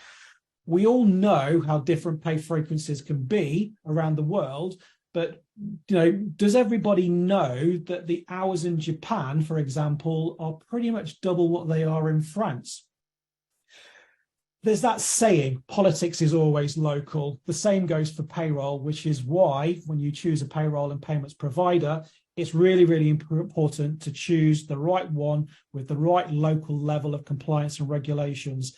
We all know how different pay frequencies can be around the world, but, you know, does everybody know that the hours in Japan, for example, are pretty much double what they are in France? There's that saying, politics is always local. The same goes for payroll, which is why when you choose a payroll and payments provider, it's really, really important to choose the right one with the right local level of compliance and regulations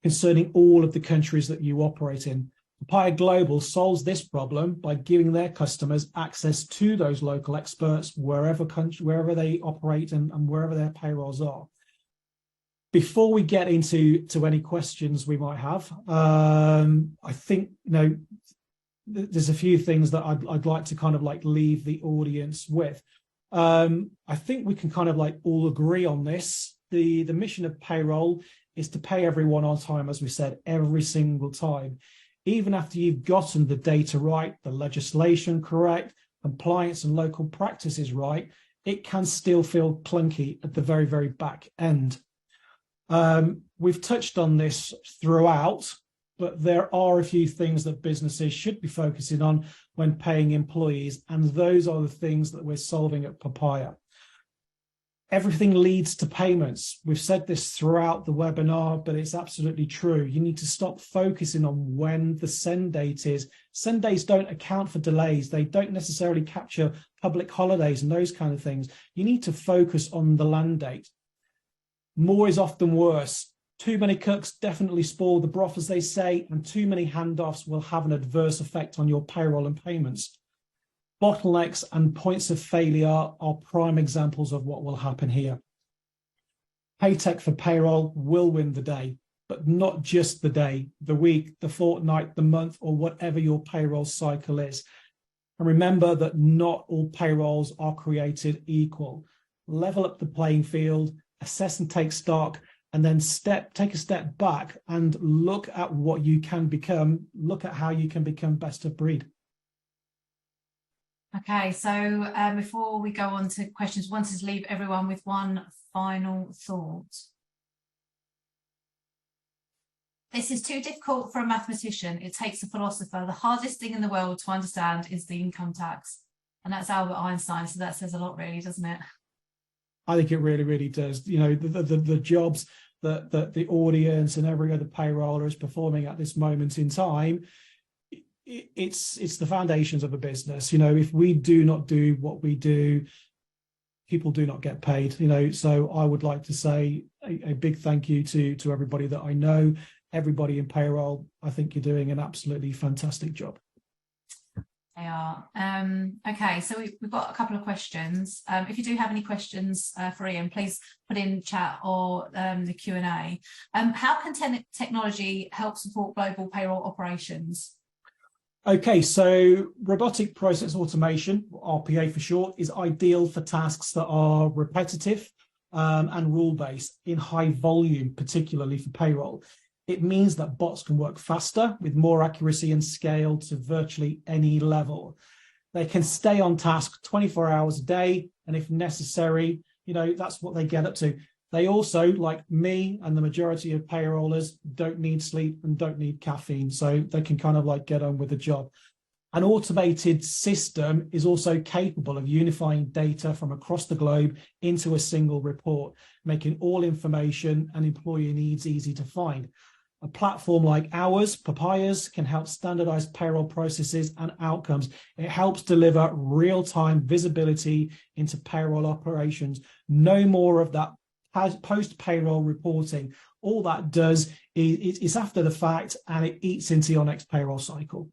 concerning all of the countries that you operate in. Papaya Global solves this problem by giving their customers access to those local experts wherever they operate and wherever their payrolls are. Before we get into any questions we might have, I think, you know, there's a few things that I'd like to kind of like leave the audience with. I think we can kind of like all agree on this. The mission of payroll is to pay everyone on time, as we said, every single time. Even after you've gotten the data right, the legislation correct, compliance and local practices right, it can still feel clunky at the very, very back end. We've touched on this throughout, but there are a few things that businesses should be focusing on when paying employees, and those are the things that we're solving at Papaya. Everything leads to payments. We've said this throughout the webinar, but it's absolutely true. You need to stop focusing on when the send date is. Send dates don't account for delays. They don't necessarily capture public holidays and those kind of things. You need to focus on the land date. More is often worse. Too many cooks definitely spoil the broth, as they say, and too many handoffs will have an adverse effect on your payroll and payments. Bottlenecks and points of failure are prime examples of what will happen here. Paytech for payroll will win the day, but not just the day, the week, the fortnight, the month, or whatever your payroll cycle is. And remember that not all payrolls are created equal. Level up the playing field, assess and take stock, and then take a step back and look at what you can become, look at how you can become best of breed. Okay, so before we go on to questions, I wanted to leave everyone with one final thought. This is too difficult for a mathematician. It takes a philosopher. The hardest thing in the world to understand is the income tax. And that's Albert Einstein, so that says a lot, really, doesn't it? I think it really, really does. You know, the jobs that the audience and every other payroller is performing at this moment in time, it's the foundations of a business. You know, if we do not do what we do, people do not get paid. You know, so I would like to say a big thank you to everybody that I know, everybody in payroll. I think you're doing an absolutely fantastic job. They are. Okay, so we've got a couple of questions. If you do have any questions for Ian, please put in chat or the Q&A. How can technology help support global payroll operations? Okay, so robotic process automation, RPA for short, is ideal for tasks that are repetitive and rule-based in high volume, particularly for payroll. It means that bots can work faster with more accuracy and scale to virtually any level. They can stay on task 24 hours a day, and if necessary, you know, that's what they get up to. They also, like me and the majority of payrollers, don't need sleep and don't need caffeine, so they can kind of like get on with the job. An automated system is also capable of unifying data from across the globe into a single report, making all information and employee needs easy to find. A platform like ours, Papaya's, can help standardize payroll processes and outcomes. It helps deliver real-time visibility into payroll operations. No more of that post-payroll reporting. All that does is it's after the fact, and it eats into your next payroll cycle.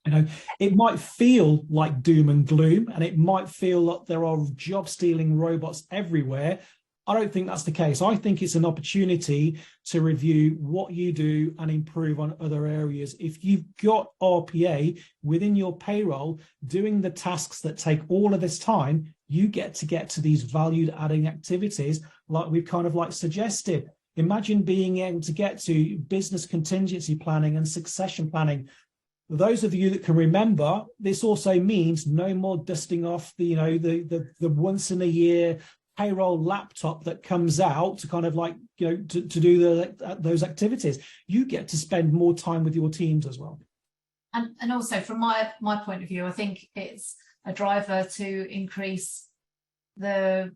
You know, it might feel like doom and gloom, and it might feel like there are job-stealing robots everywhere. I don't think that's the case. I think it's an opportunity to review what you do and improve on other areas. If you've got RPA within your payroll doing the tasks that take all of this time, you get to these valued adding activities like we've kind of like suggested. Imagine being able to get to business contingency planning and succession planning. Those of you that can remember, this also means no more dusting off the once in a year payroll laptop that comes out to kind of like, you know, to do those activities. You get to spend more time with your teams as well. And also from my point of view, I think it's a driver to increase the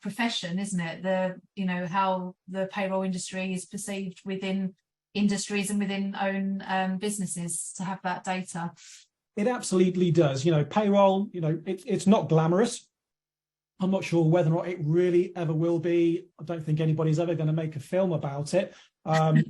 profession, isn't it? You know, how the payroll industry is perceived within industries and within own businesses to have that data. It absolutely does. You know, payroll, you know, it's not glamorous. I'm not sure whether or not it really ever will be. I don't think anybody's ever going to make a film about it. I'm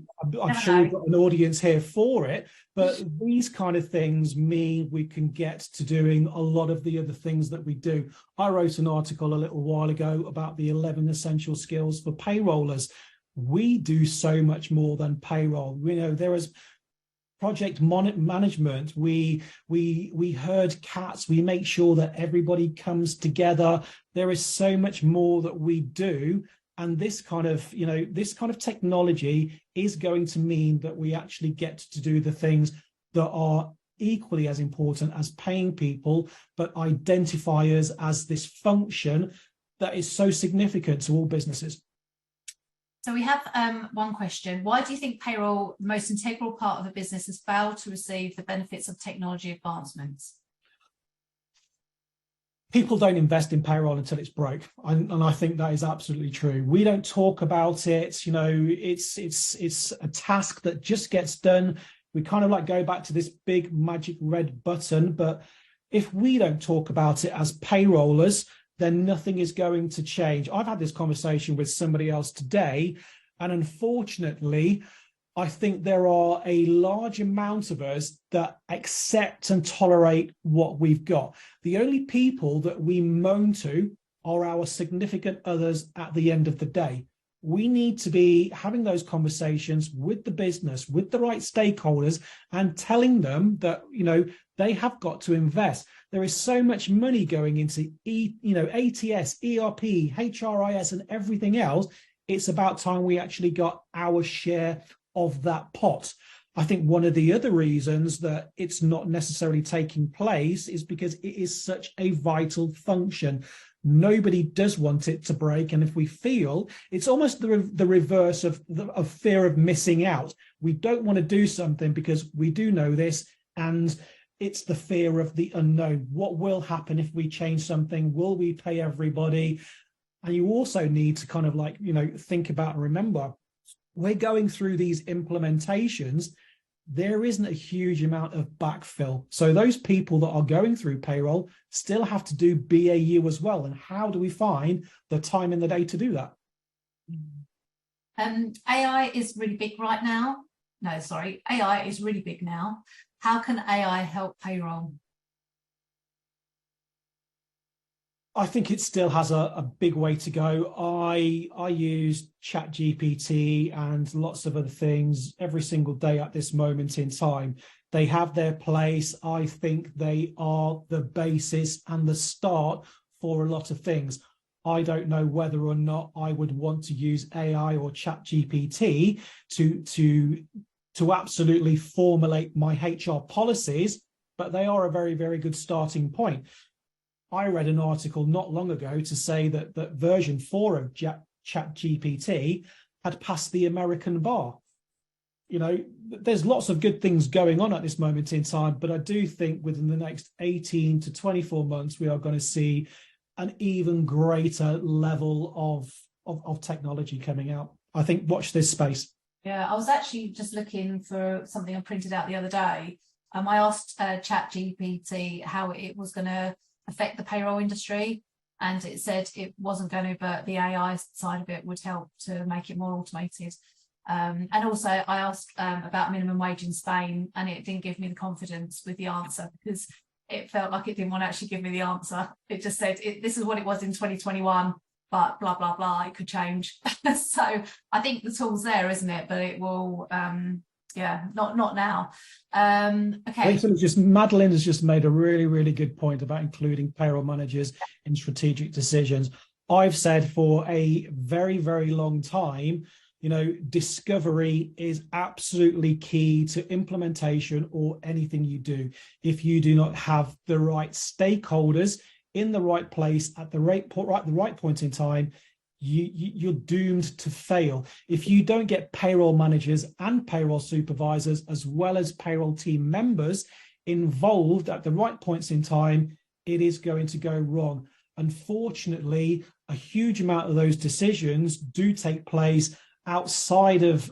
sure we've got an audience here for it, but these kind of things mean we can get to doing a lot of the other things that we do. I wrote an article a little while ago about the 11 essential skills for payrollers. We do so much more than payroll. You know, project management, we herd cats, we make sure that everybody comes together. There is so much more that we do. And this kind of technology is going to mean that we actually get to do the things that are equally as important as paying people, but identify us as this function that is so significant to all businesses. So we have one question. Why do you think payroll, the most integral part of a business, has failed to receive the benefits of technology advancements? People don't invest in payroll until it's broke, and I think that is absolutely true. We don't talk about it. You know, it's a task that just gets done. We kind of like go back to this big magic red button, but if we don't talk about it as payrollers, then nothing is going to change. I've had this conversation with somebody else today, and unfortunately, I think there are a large amount of us that accept and tolerate what we've got. The only people that we moan to are our significant others at the end of the day. We need to be having those conversations with the business, with the right stakeholders, and telling them that, you know, they have got to invest. There is so much money going into ATS, ERP, HRIS, and everything else. It's about time we actually got our share of that pot. I think one of the other reasons that it's not necessarily taking place is because it is such a vital function. Nobody does want it to break, and if we feel, it's almost the reverse of fear of missing out. We don't want to do something because we do know this, and it's the fear of the unknown. What will happen if we change something? Will we pay everybody? And you also need to kind of like, you know, think about and remember, we're going through these implementations. There isn't a huge amount of backfill. So those people that are going through payroll still have to do BAU as well. And how do we find the time in the day to do that? AI is really big right now. No, sorry, AI is really big now. How can AI help payroll? I think it still has a big way to go. I use ChatGPT and lots of other things every single day at this moment in time. They have their place. I think they are the basis and the start for a lot of things. I don't know whether or not I would want to use AI or ChatGPT to absolutely formulate my HR policies, but they are a very, very good starting point. I read an article not long ago to say that version 4 of ChatGPT had passed the American bar. You know, there's lots of good things going on at this moment in time, but I do think within the next 18 to 24 months, we are going to see an even greater level of technology coming out. I think watch this space. Yeah, I was actually just looking for something I printed out the other day. I asked ChatGPT how it was going to affect the payroll industry, and it said it wasn't going to, but the AI side of it would help to make it more automated. And also I asked about minimum wage in Spain, and it didn't give me the confidence with the answer because it felt like it didn't want to actually give me the answer. It just said this is what it was in 2021, but blah blah blah, it could change. So I think the tool's there, isn't it? But it will not now. Okay. Madeline has just made a really, really good point about including payroll managers in strategic decisions. I've said for a very, very long time, you know, discovery is absolutely key to implementation or anything you do. If you do not have the right stakeholders in the right place at the right point in time, you're doomed to fail. If you don't get payroll managers and payroll supervisors, as well as payroll team members involved at the right points in time, it is going to go wrong. Unfortunately, a huge amount of those decisions do take place outside of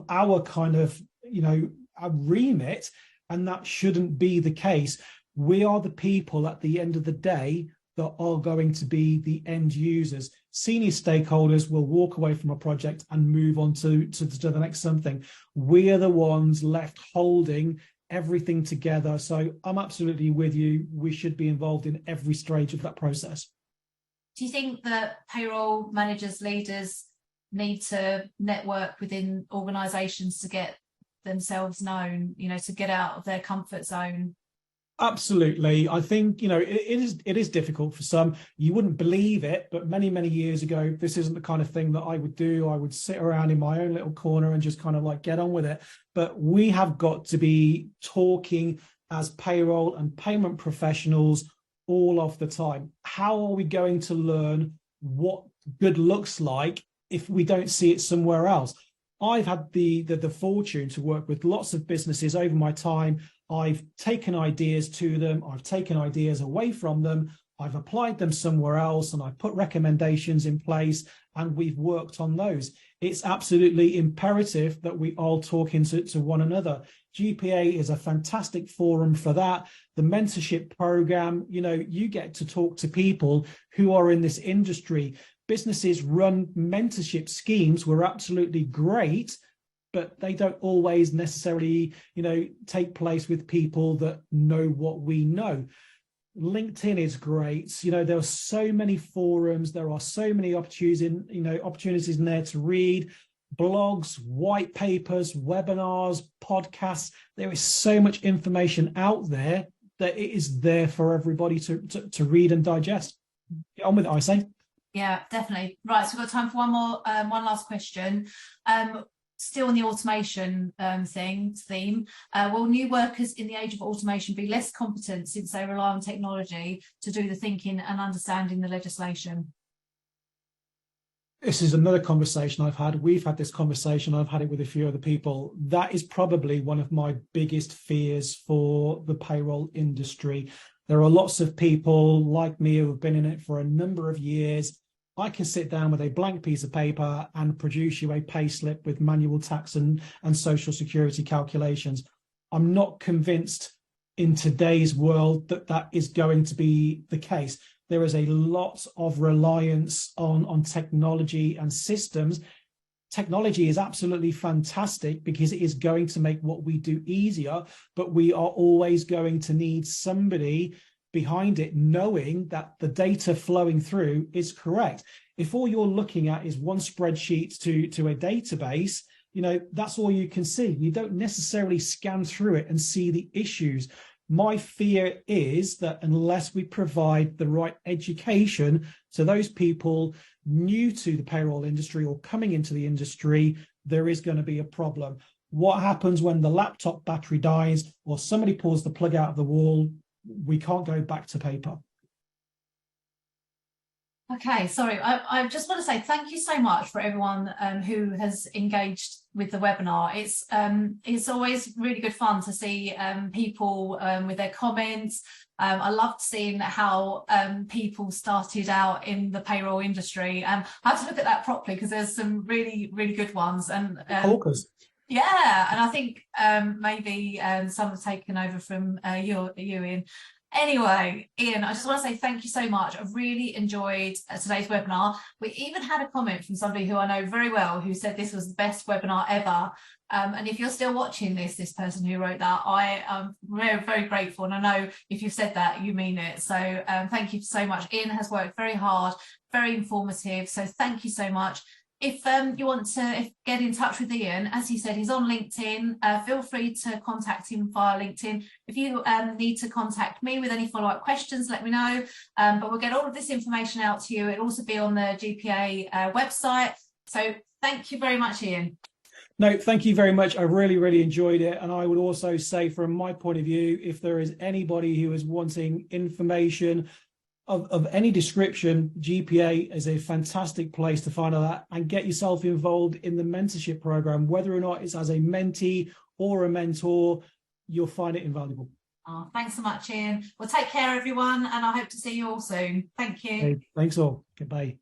our kind of, you know, our remit, and that shouldn't be the case. We are the people at the end of the day that are going to be the end users. Senior stakeholders will walk away from a project and move on to the next something. We are the ones left holding everything together. So I'm absolutely with you. We should be involved in every stage of that process. Do you think that payroll managers, leaders need to network within organisations to get themselves known, to get out of their comfort zone? Absolutely. I think, it is difficult for some. You wouldn't believe it, but many, many years ago, this isn't the kind of thing that I would do. I would sit around in my own little corner and just kind of like get on with it. But we have got to be talking as payroll and payment professionals all of the time. How are we going to learn what good looks like if we don't see it somewhere else? I've had the fortune to work with lots of businesses over my time. I've taken ideas to them. I've taken ideas away from them. I've applied them somewhere else, and I've put recommendations in place, and we've worked on those. It's absolutely imperative that we all talk to one another. GPA is a fantastic forum for that. The mentorship program, you get to talk to people who are in this industry. Businesses run mentorship schemes were absolutely great, but they don't always necessarily, take place with people that know what we know. LinkedIn is great. There are so many forums. There are so many opportunities in there to read blogs, white papers, webinars, podcasts. There is so much information out there that it is there for everybody to read and digest. Get on with it, I say. Yeah, definitely. Right, so we've got time for one last question. Still on the automation theme, will new workers in the age of automation be less competent since they rely on technology to do the thinking and understanding the legislation? This is another conversation I've had. We've had this conversation. I've had it with a few other people. That is probably one of my biggest fears for the payroll industry. There are lots of people like me who have been in it for a number of years. I can sit down with a blank piece of paper and produce you a pay slip with manual tax and social security calculations. I'm not convinced in today's world that is going to be the case. There is a lot of reliance on technology and systems. Technology is absolutely fantastic because it is going to make what we do easier, but we are always going to need somebody behind it knowing that the data flowing through is correct. If all you're looking at is one spreadsheet to a database, that's all you can see. You don't necessarily scan through it and see the issues. My fear is that unless we provide the right education to those people new to the payroll industry or coming into the industry, there is going to be a problem. What happens when the laptop battery dies or somebody pulls the plug out of the wall? We can't go back to paper. Okay, sorry. I just want to say thank you so much for everyone who has engaged with the webinar. It's always really good fun to see people with their comments. I loved seeing how people started out in the payroll industry. I have to look at that properly because there's some really, really good ones. And yeah, and I think maybe some have taken over from you, Ian. Anyway, Ian, I just want to say thank you so much. I've really enjoyed today's webinar. We even had a comment from somebody who I know very well who said this was the best webinar ever. And if you're still watching this person who wrote that, I am very, very grateful. And I know if you've said that, you mean it. So thank you so much. Ian has worked very hard, very informative. So thank you so much. If you want to get in touch with Ian, as he said, he's on LinkedIn. Feel free to contact him via LinkedIn. If you need to contact me with any follow-up questions, let me know. But we'll get all of this information out to you. It'll also be on the GPA website. So thank you very much, Ian. No, thank you very much. I really, really enjoyed it. And I would also say from my point of view, if there is anybody who is wanting information of any description, GPA is a fantastic place to find out that and get yourself involved in the mentorship program, whether or not it's as a mentee or a mentor, you'll find it invaluable. Oh, thanks so much, Ian. Well, take care, everyone, and I hope to see you all soon. Thank you. Okay, thanks all. Goodbye.